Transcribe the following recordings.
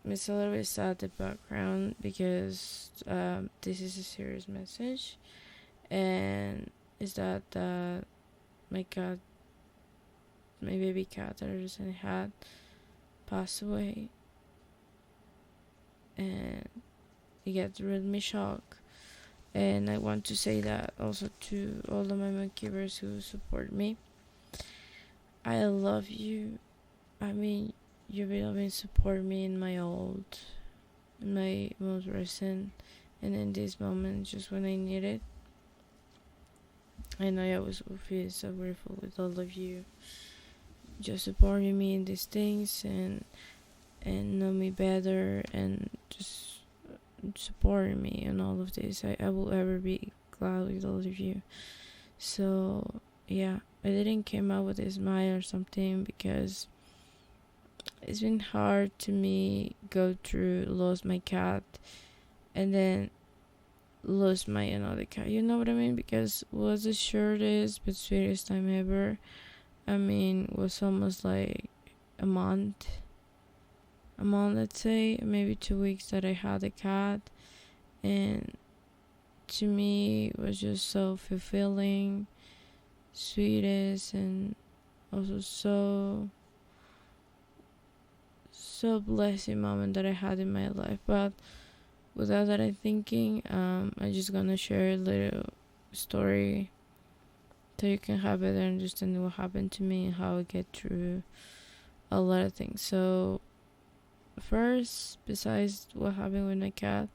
It's a little bit sad the background because this is a serious message, and is that my cat, my baby cat that I recently had, passed away, and it gets really shocked. And I want to say that also to all of my Monkyvers who support me. I love you. I mean, you've been supporting me in my most recent, and in this moment, just when I need it. And I always will feel so grateful with all of you, just supporting me in these things and know me better and just supporting me in all of this. I will ever be glad with all of you. So yeah, I didn't came out with a smile or something because it's been hard to me go through lost my cat and then lose my another cat. You know what I mean? Because it was the shortest but sweetest time ever. I mean, it was almost like a month, let's say, maybe 2 weeks that I had a cat, and to me it was just so fulfilling, sweetest, and also so blessing moment that I had in my life. But without that, I'm thinking, I'm just gonna share a little story so you can have better understanding what happened to me and how I get through a lot of things. So first, besides what happened with my cat,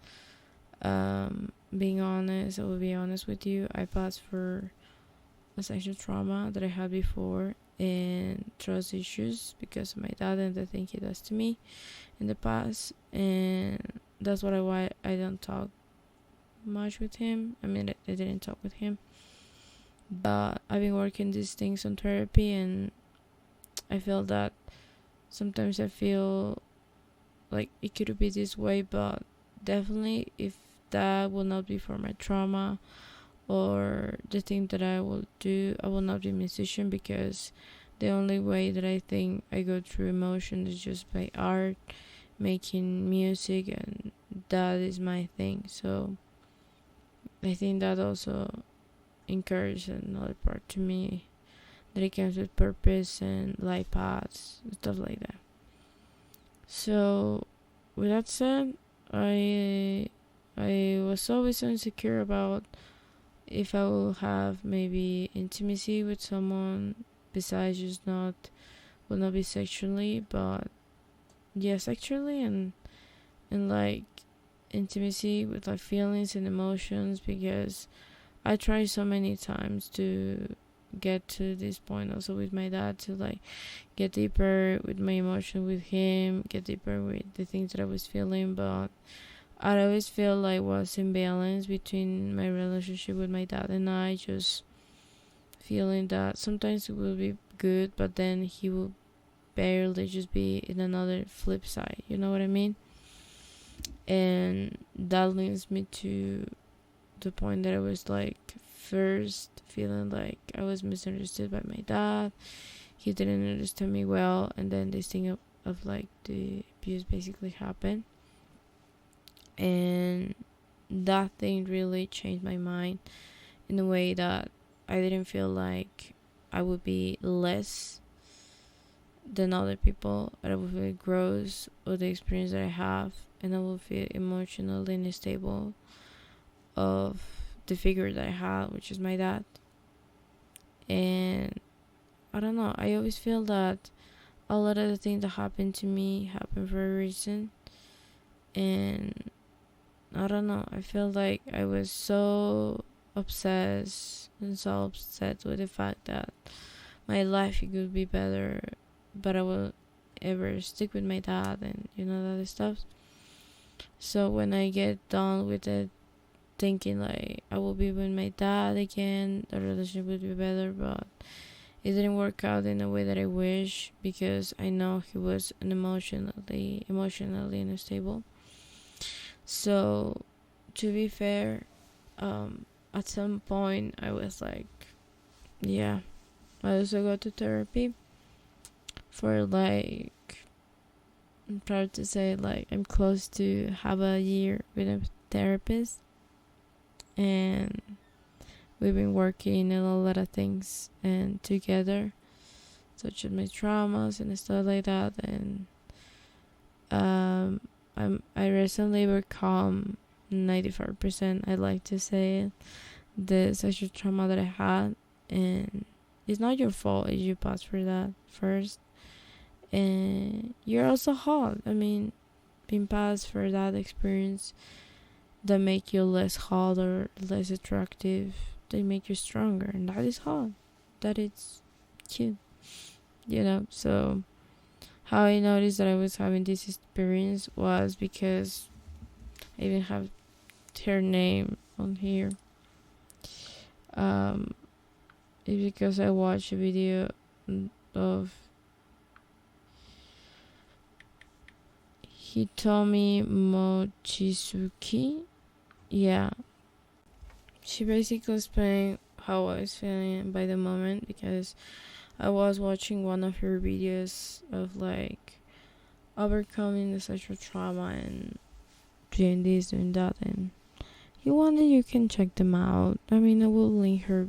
being honest, I will be honest with you, I passed for a sexual trauma that I had before and trust issues because of my dad and the thing he does to me in the past, and that's why I don't talk much with him. I mean, I didn't talk with him, but I've been working these things on therapy, and I feel that sometimes I feel like it could be this way, but definitely if that will not be for my trauma or the thing that I will do, I will not be a musician, because the only way that I think I go through emotion is just by art, making music, and that is my thing. So I think that also encourages another part to me, that it comes with purpose and life paths, stuff like that. So with that said, I was always insecure about if I will have maybe intimacy with someone besides just will not be sexually, but yeah, sexually, and like intimacy with like feelings and emotions, because I tried so many times to get to this point also with my dad, to like get deeper with my emotion with him, get deeper with the things that I was feeling, but I always feel like was imbalance between my relationship with my dad and I, just feeling that sometimes it will be good, but then he will barely just be in another flip side, you know what I mean? And that leads me to the point that I was like first feeling like I was misunderstood by my dad. He didn't understand me well, and then this thing of like the abuse basically happened, and that thing really changed my mind in a way that I didn't feel like I would be less than other people, and I would feel gross with the experience that I have, and I would feel emotionally unstable of the figure that I had, which is my dad. And I don't know, I always feel that a lot of the things that happened to me happened for a reason, and I don't know, I feel like I was so obsessed and so upset with the fact that my life could be better, but I will ever stick with my dad and that other stuff. So when I get done with it, thinking like I will be with my dad again, the relationship would be better, but it didn't work out in a way that I wish, because I know he was an emotionally unstable. So to be fair, at some point I was like, yeah, I also go to therapy for like I'm proud to say, like, I'm close to have a year with a therapist, and we've been working on a lot of things and together, such as my traumas and stuff like that. And I recently overcome 95%, I like to say it, the sexual trauma that I had. And it's not your fault if you pass for that first. And you're also hot. I mean, being passed for that experience that make you less hot or less attractive, they make you stronger, and that is hot. That is cute, So how I noticed that I was having this experience was because I even have her name on here. It's because I watched a video of Hitomi Mochizuki. Yeah, she basically explained how I was feeling by the moment, because I was watching one of her videos of like overcoming the sexual trauma and doing this, doing that, and you can check them out. I mean, I will link her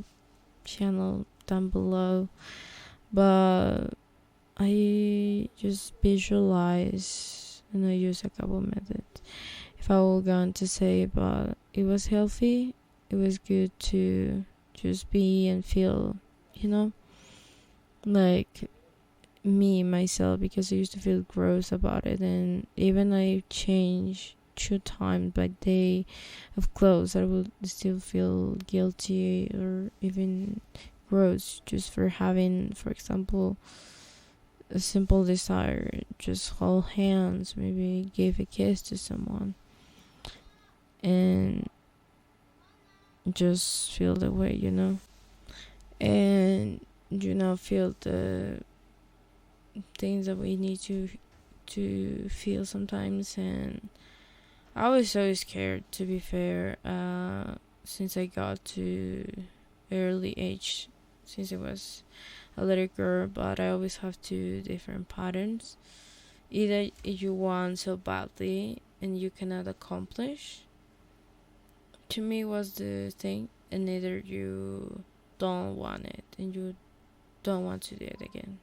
channel down below, but I just visualize and I use a couple methods. If I were going to say, but it was healthy, it was good to just be and feel, like me, myself, because I used to feel gross about it. And even I changed 2 times by day of clothes, I would still feel guilty or even gross just for having, for example, a simple desire, just hold hands, maybe give a kiss to someone, and just feel the way, and feel the things that we need to feel sometimes. And I was so scared, to be fair, since I got to early age, since I was a little girl. But I always have 2 different patterns. Either you want so badly and you cannot accomplish, to me was the thing, and either you don't want it and you don't want to do it again.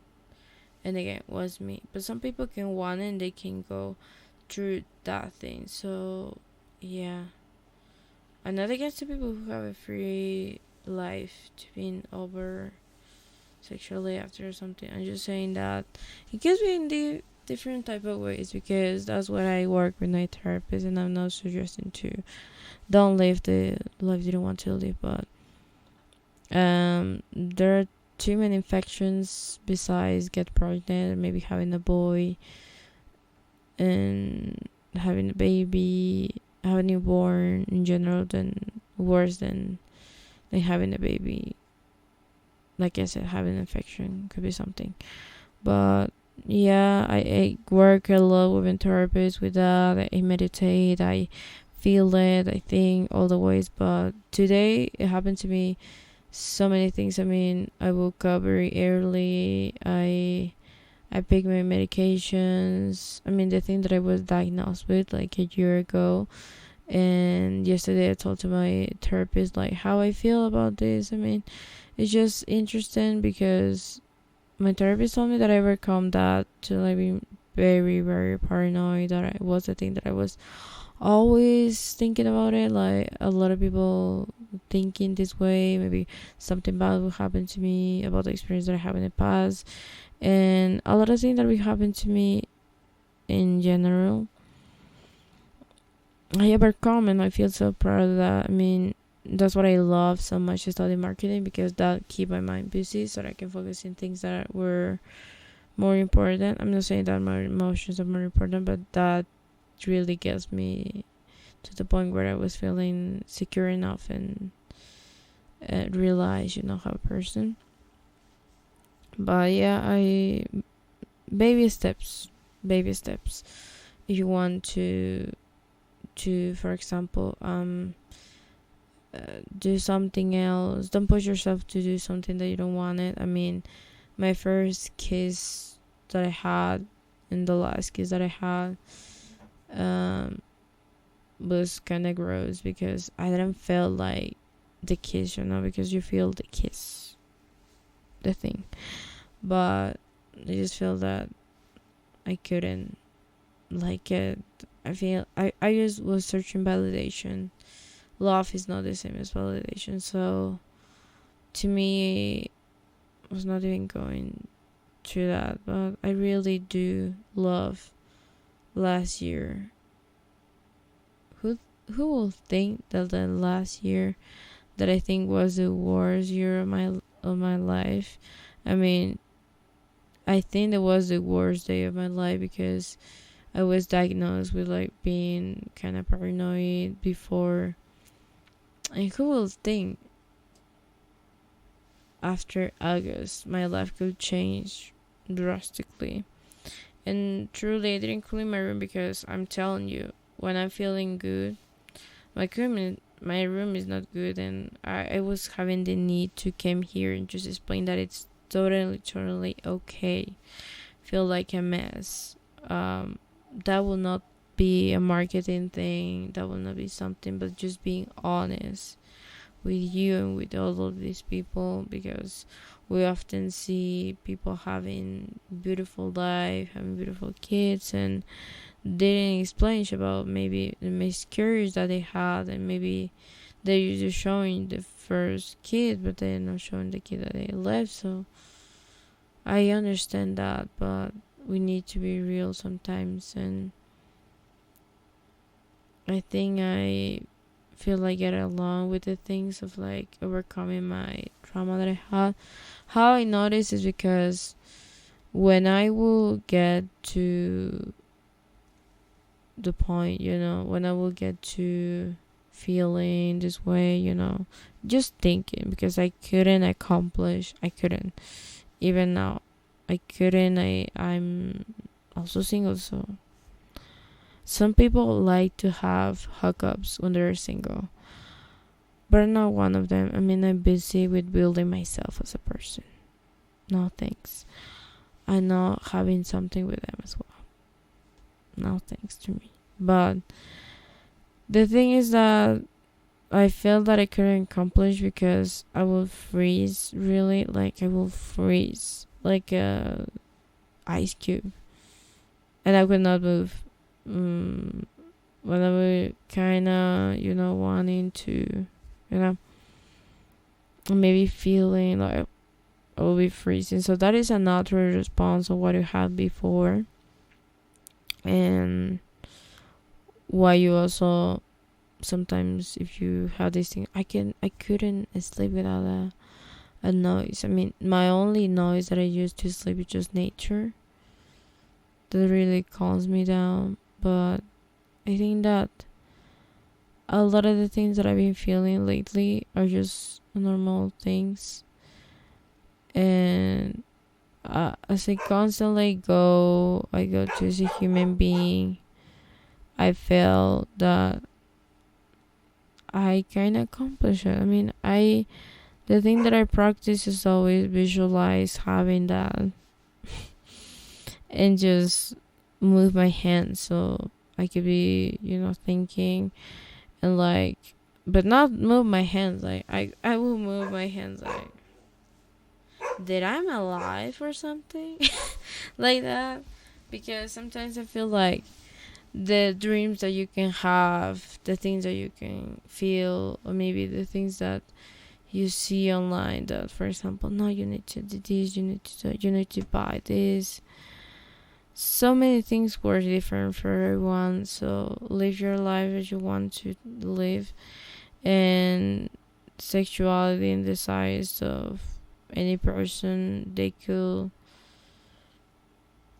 And again, was me. But some people can want it and they can go through that thing. So yeah, I'm not against the people who have a free life to being over sexually after something. I'm just saying that it gives me in the different type of ways, because that's what I work with my therapist, and I'm not suggesting to don't live the life you don't want to live. But there are too many infections besides get pregnant, maybe having a boy and having a baby, having a newborn in general, than worse than having a baby. Like I said, having an infection could be something. But yeah, I work a lot with a therapist with that. I meditate, I feel it, I think all the ways. But today it happened to me so many things. I mean, I woke up very early. I picked my medications. I mean, the thing that I was diagnosed with like a year ago. And yesterday I told to my therapist like how I feel about this. I mean, it's just interesting because my therapist told me that I overcome that to like be very, very paranoid. That I was the thing that I was always thinking about it. Like a lot of people thinking this way, maybe something bad will happen to me about the experience that I have in the past, and a lot of things that will happen to me in general. I overcome, and I feel so proud of that. I mean, that's what I love so much to study marketing, because that keep my mind busy so that I can focus in things that were more important. I'm not saying that my emotions are more important, but that really gets me to the point where I was feeling secure enough and realize, how a person. But yeah, baby steps. If you want to for example do something else, don't push yourself to do something that you don't want it. I mean, my first kiss that I had in the last kiss that I had was kind of gross because I didn't feel like the kiss, because you feel the kiss, the thing. But I just feel that I couldn't like it. I just was searching validation. Love is not the same as validation. So to me, I was not even going through that. But I really do love last year. Who will think that the last year that I think was the worst year of my life? I mean, I think it was the worst day of my life because I was diagnosed with like being kind of paranoid before. And who will think after August my life could change drastically? And truly, I didn't clean my room because I'm telling you, when I'm feeling good, my room is not good, and I was having the need to come here and just explain that it's totally okay. Feel like a mess. That will not be a marketing thing. That will not be something, but just being honest with you and with all of these people, because we often see people having beautiful life, having beautiful kids, and they didn't explain about maybe the miscarriage that they had, and maybe they're just showing the first kid, but they're not showing the kid that they left. So I understand that, but we need to be real sometimes, and I think I feel like get along with the things of like overcoming my trauma that I had. How I notice is because when I will get to the point, when I will get to feeling this way, just thinking, because I couldn't even now, I'm also single, so some people like to have hookups when they're single, but I'm not one of them. I mean, I'm busy with building myself as a person. No thanks. I'm not having something with them as well. No thanks to me. But the thing is that I felt that I couldn't accomplish because I will freeze, really. Like, I will freeze like a ice cube, and I could not move. When I was kind of, wanting to, maybe feeling like I will be freezing. So that is a natural response of what you had before, and why you also sometimes, if you have this thing, I couldn't sleep without a noise. I mean, my only noise that I use to sleep is just nature. That really calms me down. But I think that a lot of the things that I've been feeling lately are just normal things. And as I constantly I go to as a human being, I felt that I kind of accomplish it. I mean, the thing that I practice is always visualize having that and just move my hands so I could be, thinking, and like, but not move my hands like I will move my hands like that I'm alive or something like that, because sometimes I feel like the dreams that you can have, the things that you can feel, or maybe the things that you see online, that, for example, no, you need to do this, you need to buy this. So many things were different for everyone. So live your life as you want to live, and sexuality and desires of any person, they could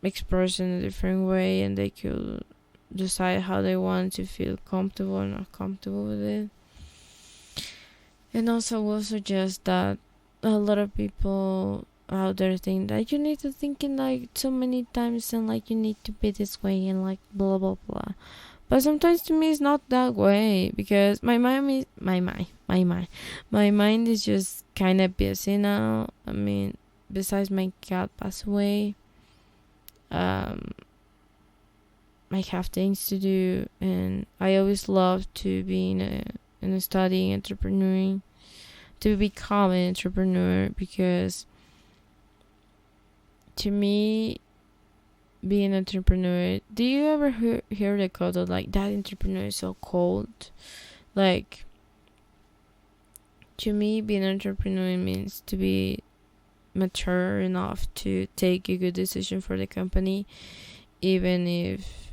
express in a different way, and they could decide how they want to feel comfortable or not comfortable with it. And also will suggest that a lot of people out there think that you need to think in like so many times, and like you need to be this way, and like blah blah blah. But sometimes to me it's not that way, because my mind is just kind of busy now. I mean, besides my cat passed away, I have things to do, and I always love to be in a studying entrepreneuring, to become an entrepreneur, because to me, being an entrepreneur, do you ever hear the quote of like, that entrepreneur is so cold? Like, to me, being an entrepreneur means to be mature enough to take a good decision for the company, even if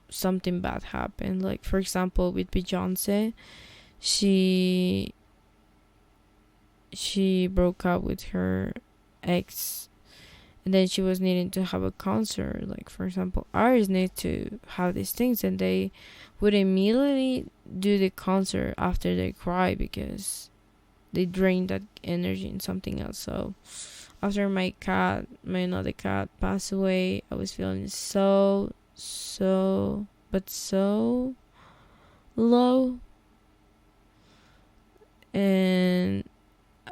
something bad happened. Like, for example, with Beyonce, she broke up with her ex, and then she was needing to have a concert. Like, for example, artists need to have these things, and they would immediately do the concert after they cry, because they drain that energy in something else. So after my another cat passed away, I was feeling so low. And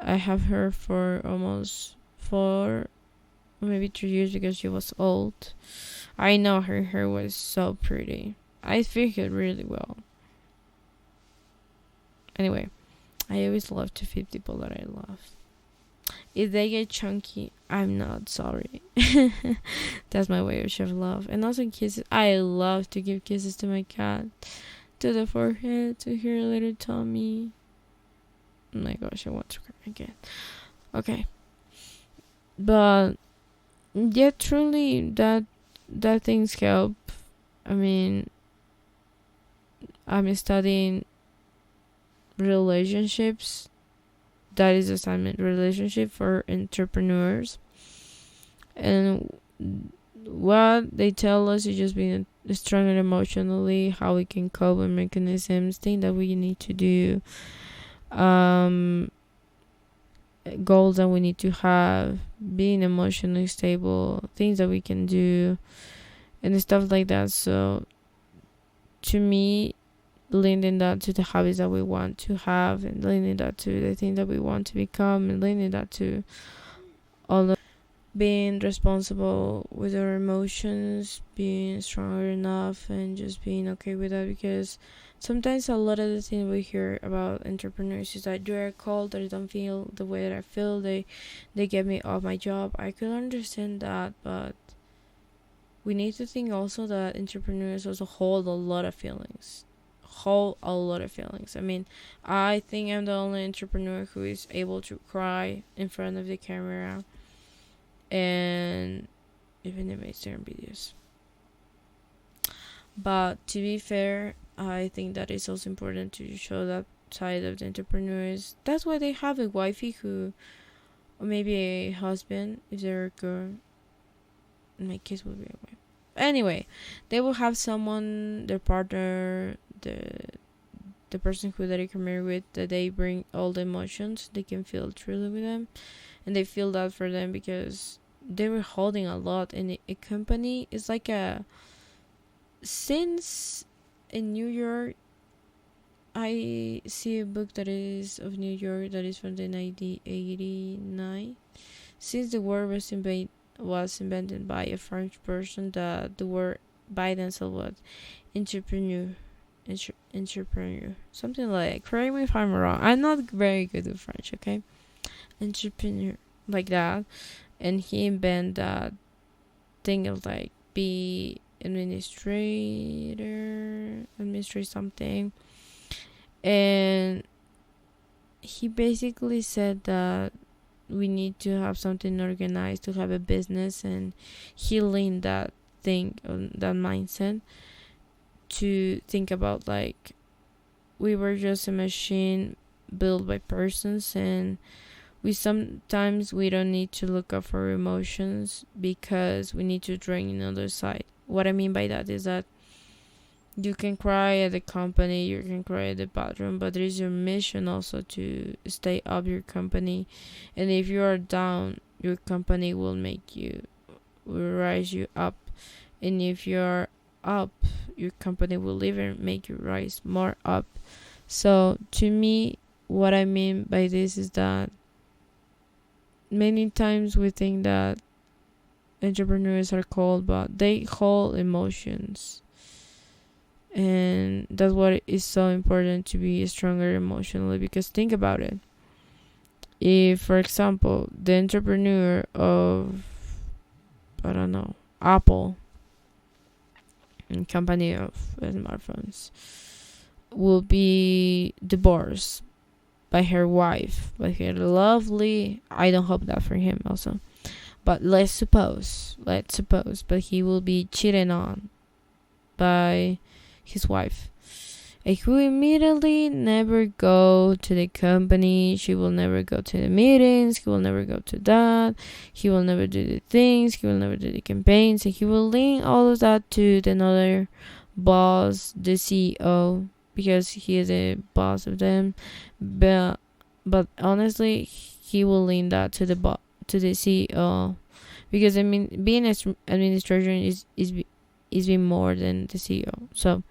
I have her for almost 4, maybe 3 years, because she was old. I know her hair was so pretty. I figured really well. Anyway, I always love to feed people that I love. If they get chunky, I'm not sorry. That's my way of showing love. And also kisses. I love to give kisses to my cat. To the forehead, to her little tummy. Oh my gosh, I want to cry again. Okay. But yeah, truly that things help. I mean, I'm studying relationships. That is assignment, relationship for entrepreneurs. And what they tell us is just being stronger emotionally, how we can cope with mechanisms, things that we need to do, goals that we need to have, being emotionally stable, things that we can do, and stuff like that. So to me, linking that to the habits that we want to have, and linking that to the things that we want to become, and linking that to all of being responsible with our emotions, being stronger enough, and just being okay with that. Because sometimes a lot of the things we hear about entrepreneurs is that you're cold, or don't feel the way that I feel, they get me off my job. I could understand that, but we need to think also that entrepreneurs also hold a lot of feelings. I mean, I think I'm the only entrepreneur who is able to cry in front of the camera, and even in my Instagram videos. But to be fair, I think that it's also important to show that side of the entrepreneurs. That's why they have a wifey who, or maybe a husband if they're a girl. My kids will be a wife. Anyway, they will have someone, their partner, the person who they can marry with, that they bring all the emotions, they can feel truly with them, and they feel that for them, because they were holding a lot in a company. It's like since in New York, I see a book that is of New York, that is from the 1989. Since the word was invented by a French person, that the word by themselves was entrepreneur, something like, correct me if I'm wrong, I'm not very good with French, okay? Entrepreneur, like that. And he invented that thing of like, be administrate something. And he basically said that we need to have something organized to have a business, and he leaned that thing, that mindset, to think about like, we were just a machine built by persons, and we don't need to look up for emotions, because we need to drain another side. What I mean by that is that you can cry at the company, you can cry at the bathroom, but there is your mission also to stay up your company. And if you are down, your company will rise you up. And if you are up, your company will even make you rise more up. So to me, what I mean by this is that many times we think that entrepreneurs are cold, but they hold emotions. And that's what is so important, to be stronger emotionally. Because think about it, if, for example, the entrepreneur of, I don't know, Apple, company of smartphones, will be divorced by her wife, by her lovely, I don't hope that for him also, but let's suppose, but he will be cheated on by his wife. And he will immediately never go to the company. She will never go to the meetings. He will never go to that. He will never do the things. He will never do the campaigns. And he will link all of that to the another boss, the CEO, because he is the boss of them. But honestly, he will link that to the CEO, because I mean, being an administrator is be more than the CEO. So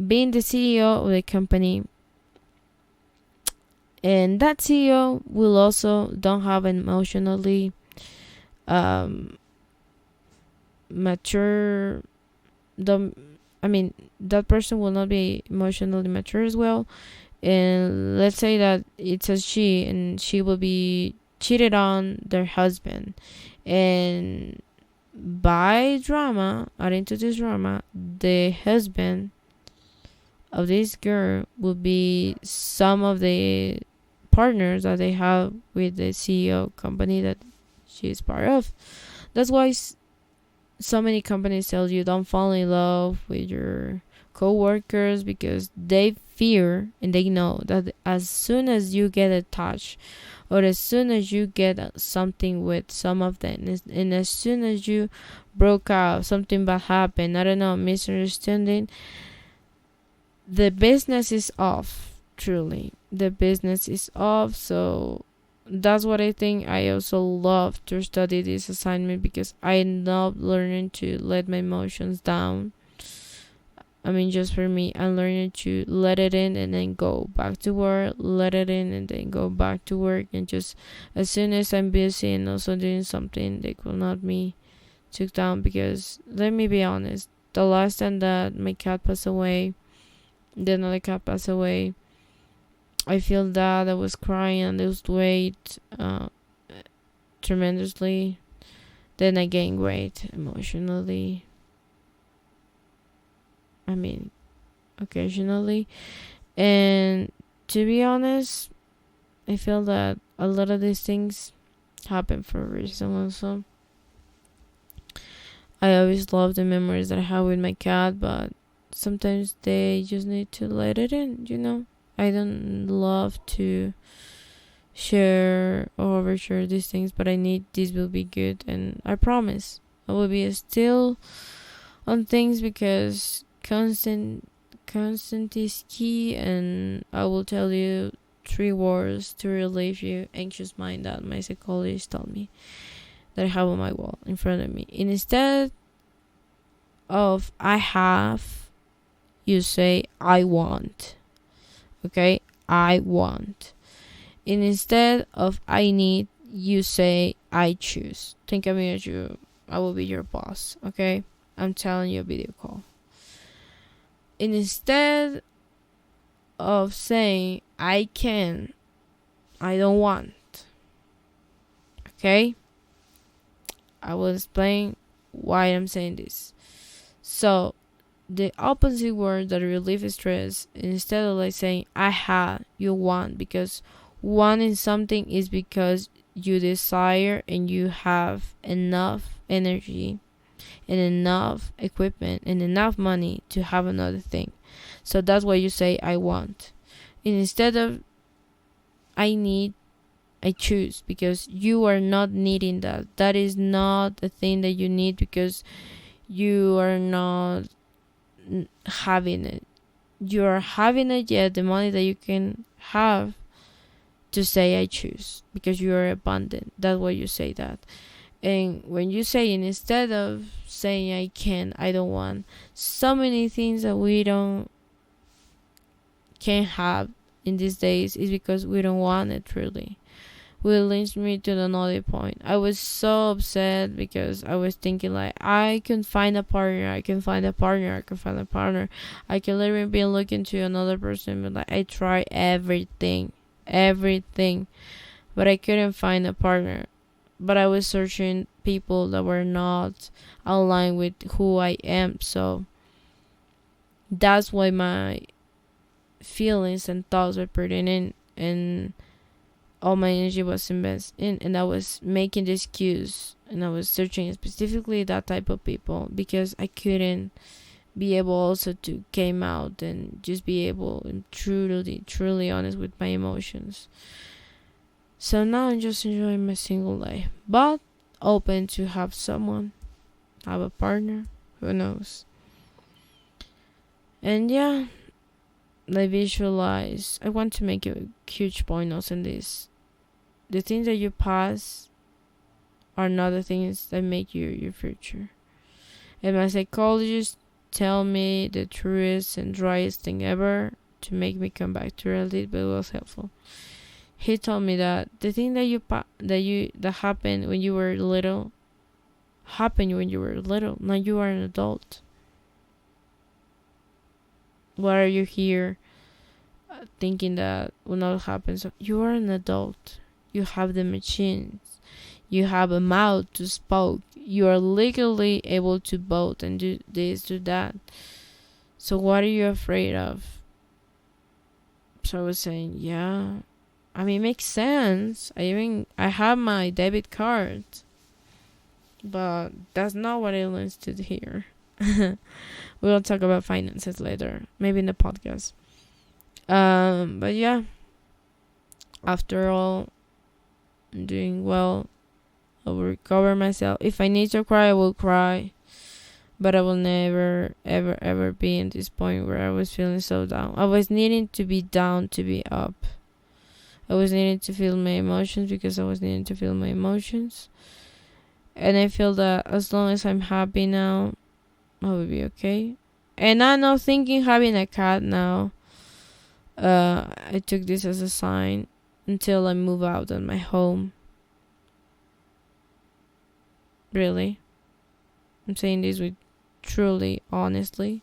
being the CEO of the company, and that CEO will also don't have an emotionally mature. That person will not be emotionally mature as well. And let's say that it's a she, and she will be cheated on their husband, and by drama, adding to this drama, the husband of this girl will be some of the partners that they have with the CEO company that she is part of. That's why so many companies tell you don't fall in love with your co-workers, because they fear and they know that as soon as you get attached, or as soon as you get something with some of them, and as soon as you broke out, something bad happened, I don't know, misunderstanding, the business is off. Truly, the business is off. So that's what I think. I also love to study this assignment, because I love learning to let my emotions down. I mean, just for me, I'm learning to let it in and then go back to work, let it in and then go back to work. And just as soon as I'm busy and also doing something that will not be took down, because let me be honest, the last time that my cat passed away, the another cat passed away, I feel that I was crying and lost weight tremendously. Then I gained weight emotionally. I mean, occasionally. And to be honest, I feel that a lot of these things happen for a reason also. I always love the memories that I have with my cat, but sometimes they just need to let it in, you know? I don't love to share or overshare these things, but I need this will be good, and I promise I will be still on things, because constant is key. And I will tell you 3 words to relieve your anxious mind that my psychologist told me, that I have on my wall in front of me. And instead of I have, you say I want. Okay, I want. And instead of I need, you say I choose. Think of me as you, I will be your boss. Okay, I'm telling you a video call. And instead of saying I can, I don't want. Okay, I will explain why I'm saying this. So the opposite word that relieve stress, instead of like saying I have, you want, because wanting something is because you desire and you have enough energy and enough equipment and enough money to have another thing. So that's why you say I want. And instead of I need, I choose, because you are not needing that. That is not the thing that you need, because you are not having it. You are having it, yet the money that you can have to say I choose, because you are abundant. That's why you say that. And when you say, instead of saying I can, I don't want, so many things that we can have in these days is because we don't want it really. will lead me to another point. I was so upset because I was thinking like I can find a partner, I can find a partner, I can find a partner. I can literally be looking to another person, but like I try everything, but I couldn't find a partner. But I was searching people that were not aligned with who I am, so that's why my feelings and thoughts were putting in, and all my energy was invested in, and I was making this cues, and I was searching specifically that type of people because I couldn't be able also to came out and just be able and truly honest with my emotions. So now I'm just enjoying my single life, but open to have someone, have a partner, who knows. And yeah, I visualize. I want to make a huge point also in this. The things that you pass are not the things that make you your future. And my psychologist tell me the truest and driest thing ever to make me come back to reality, but it was helpful. He told me that the thing that happened when you were little happened when you were little. Now you are an adult. Why are you here thinking that will not happen? So you are an adult. You have the machines. You have a mouth to speak. You are legally able to vote and do this, do that. So what are you afraid of? So I was saying, yeah. I mean, it makes sense. I have my debit card. But that's not what I learned to here. We'll talk about finances later. Maybe in the podcast. But yeah. After all, I'm doing well. I will recover myself. If I need to cry, I will cry. But I will never, ever be in this point where I was feeling so down. I was needing to be down to be up. I was needing to feel my emotions because I was needing to feel my emotions. And I feel that as long as I'm happy now, I will be okay. And I'm not thinking having a cat now. I took this as a sign until I move out of my home. Really. I'm saying this with truly, honestly.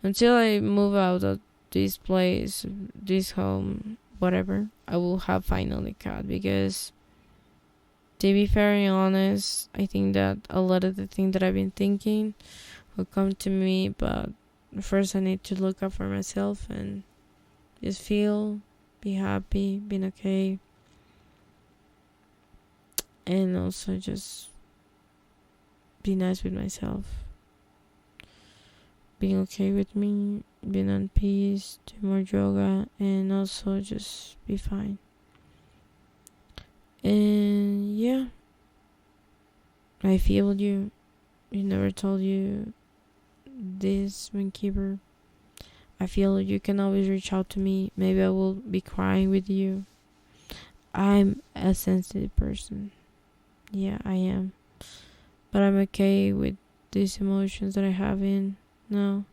Until I move out of this place, this home, whatever, I will have finally cat. Because to be very honest, I think that a lot of the things that I've been thinking will come to me, but first I need to look out for myself and just feel, be happy, being okay, and also just be nice with myself, being okay with me, being on peace, do more yoga, and also just be fine. And yeah, I feel you. You never told you this, Monkyver. I feel you can always reach out to me. Maybe I will be crying with you. I'm a sensitive person. Yeah, I am. But I'm okay with these emotions that I have in now.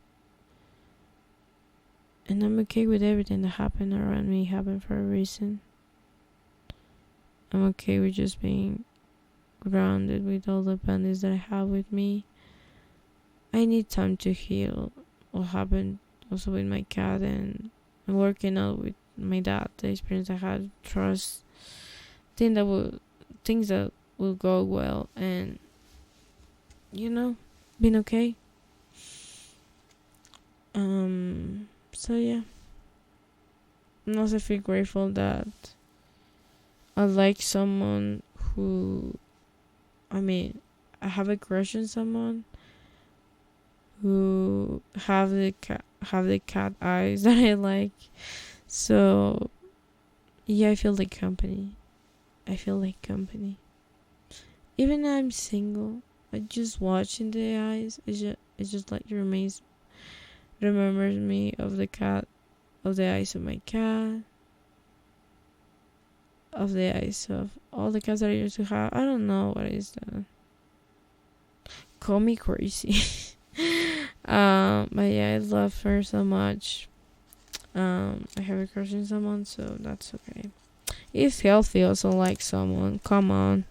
And I'm okay with everything that happened around me happened for a reason. I'm okay with just being grounded with all the bandits that I have with me. I need time to heal what happened also with my cat, and I'm working out with my dad, the experience I had, trust, things that will go well, and being okay. So yeah, I'm also feel grateful that I like someone who, I have a crush on someone who have the cat eyes that I like. So yeah, I feel like company. Even though I'm single, I just watching the eyes. It just like remembers me of the cat, of the eyes of my cat, of the eyes of all the cats that I used to have. I don't know what is that. Call me crazy. But yeah, I love her so much. I have a crush on someone, so that's okay. It's healthy also like someone. Come on.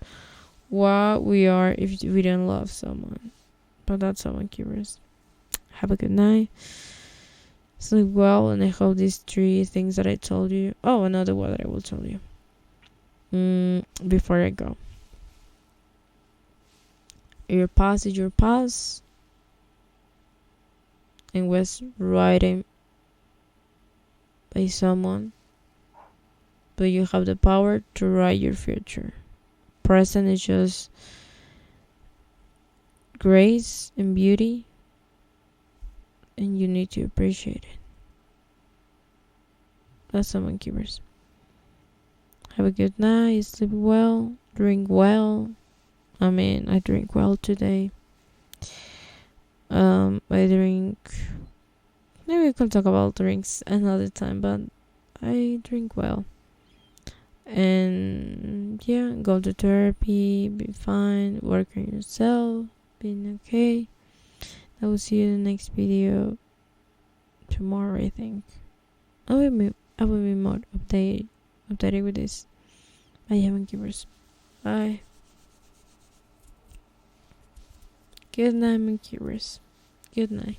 What we are if we don't love someone. But that's all, Monkyvers. Have a good night. Sleep well, and I hope these 3 things that I told you. Oh, another one that I will tell you. Before I go. Your past is your past, and was written by someone, but you have the power to write your future. Present is just grace and beauty, and you need to appreciate it. That's all, Monkyvers. Have a good night. Sleep well. Drink well. I drink well today. I drink. Maybe we can talk about drinks another time, but I drink well. And yeah, go to therapy, be fine, work on yourself, being okay. I will see you in the next video tomorrow, I think. I will be more updated with this. I haven't givers. Bye. Good night, Monkyvers. Good night.